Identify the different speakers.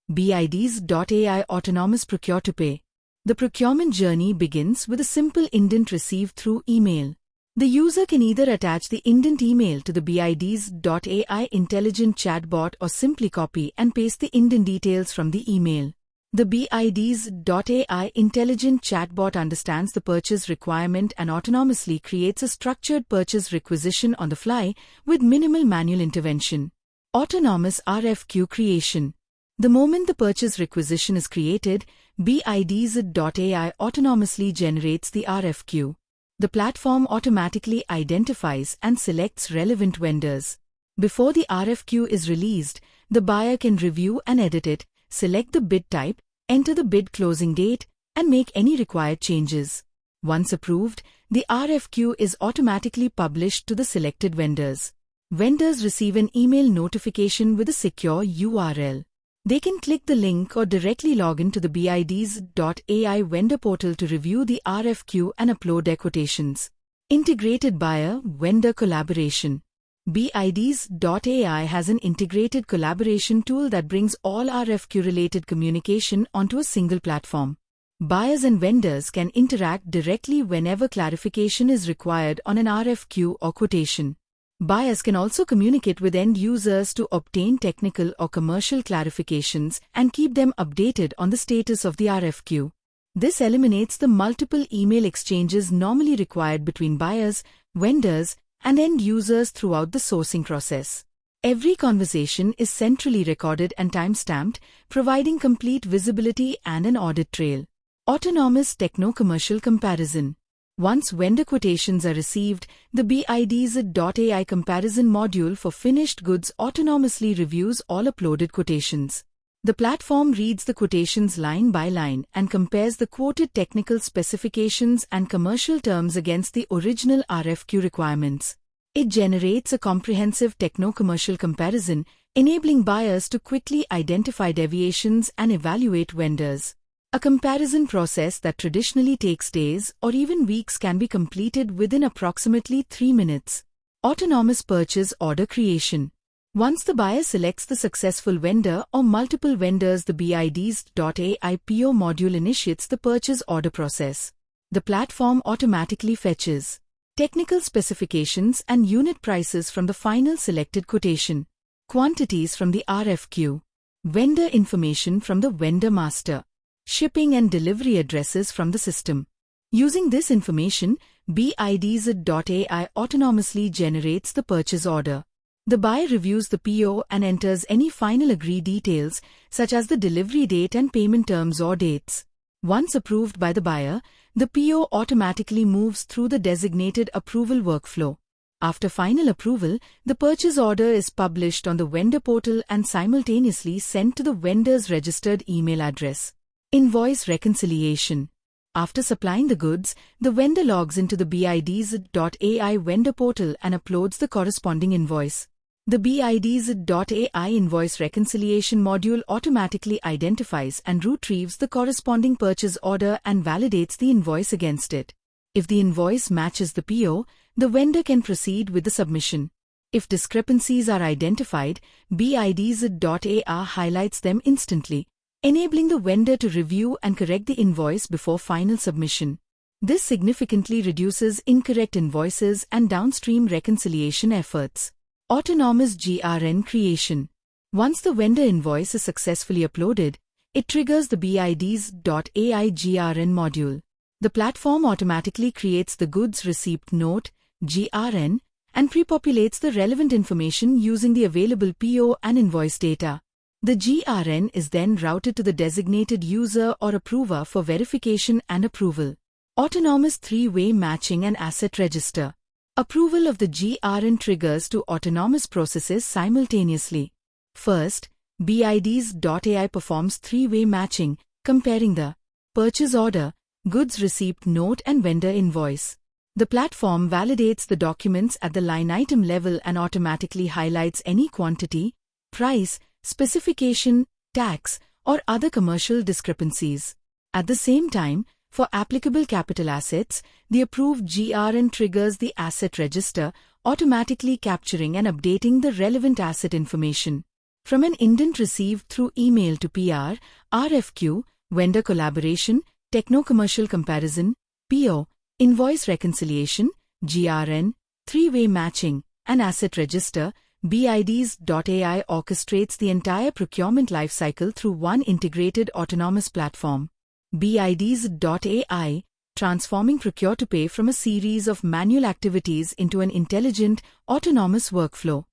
Speaker 1: BIDz.ai Autonomous Procure-to-Pay. The procurement journey begins with a simple indent received through email. The user can either attach the indent email to the BIDz.ai intelligent chatbot or simply copy and paste the indent details from the email. The BIDz.ai intelligent chatbot understands the purchase requirement and autonomously creates a structured purchase requisition on the fly with minimal manual intervention. Autonomous RFQ creation. The moment the purchase requisition is created, BIDz.ai autonomously generates the RFQ. The platform automatically identifies and selects relevant vendors. Before the RFQ is released, the buyer can review and edit it, select the bid type, enter the bid closing date, and make any required changes. Once approved, the RFQ is automatically published to the selected vendors. Vendors receive an email notification with a secure URL. They can click the link or directly log in to the BIDz.ai vendor portal to review the RFQ and upload their quotations. Integrated buyer-vendor collaboration. BIDz.ai has an integrated collaboration tool that brings all RFQ-related communication onto a single platform. Buyers and vendors can interact directly whenever clarification is required on an RFQ or quotation. Buyers can also communicate with end users to obtain technical or commercial clarifications and keep them updated on the status of the RFQ. This eliminates the multiple email exchanges normally required between buyers, vendors, and end users throughout the sourcing process. Every conversation is centrally recorded and time-stamped, providing complete visibility and an audit trail. Autonomous techno-commercial comparison. Once vendor quotations are received, the BIDz.ai comparison module for finished goods autonomously reviews all uploaded quotations. The platform reads the quotations line by line and compares the quoted technical specifications and commercial terms against the original RFQ requirements. It generates a comprehensive techno-commercial comparison, enabling buyers to quickly identify deviations and evaluate vendors. A comparison process that traditionally takes days or even weeks can be completed within approximately 3 minutes. Autonomous purchase order creation. Once the buyer selects the successful vendor or multiple vendors, the BIDz.ai PO module initiates the purchase order process. The platform automatically fetches technical specifications and unit prices from the final selected quotation, quantities from the RFQ, vendor information from the vendor master, shipping and delivery addresses from the system. Using this information, BIDz.ai autonomously generates the purchase order. The buyer reviews the PO and enters any final agree details, such as the delivery date and payment terms or dates. Once approved by the buyer, the PO automatically moves through the designated approval workflow. After final approval, the purchase order is published on the vendor portal and simultaneously sent to the vendor's registered email address. Invoice reconciliation. After supplying the goods, the vendor logs into the BIDz.ai vendor portal and uploads the corresponding invoice. The BIDz.ai invoice reconciliation module automatically identifies and retrieves the corresponding purchase order and validates the invoice against it. If the invoice matches the PO, the vendor can proceed with the submission. If discrepancies are identified, BIDz.ai highlights them instantly, enabling the vendor to review and correct the invoice before final submission. This significantly reduces incorrect invoices and downstream reconciliation efforts. Autonomous GRN creation. Once the vendor invoice is successfully uploaded, it triggers the BIDz.ai GRN module. The platform automatically creates the goods receipt note, GRN, and pre-populates the relevant information using the available PO and invoice data. The GRN is then routed to the designated user or approver for verification and approval. Autonomous three-way matching and asset register. Approval of the GRN triggers two autonomous processes simultaneously. First, BIDz.ai performs three-way matching, comparing the purchase order, goods receipt note and vendor invoice. The platform validates the documents at the line item level and automatically highlights any quantity, price, specification, tax, or other commercial discrepancies. At the same time, for applicable capital assets, the approved GRN triggers the asset register, automatically capturing and updating the relevant asset information. From an indent received through email to PR, RFQ, vendor collaboration, techno-commercial comparison, PO, invoice reconciliation, GRN, three-way matching, and asset register, BIDz.ai orchestrates the entire procurement lifecycle through one integrated autonomous platform. BIDz.ai, transforming Procure-to-Pay from a series of manual activities into an intelligent, autonomous workflow.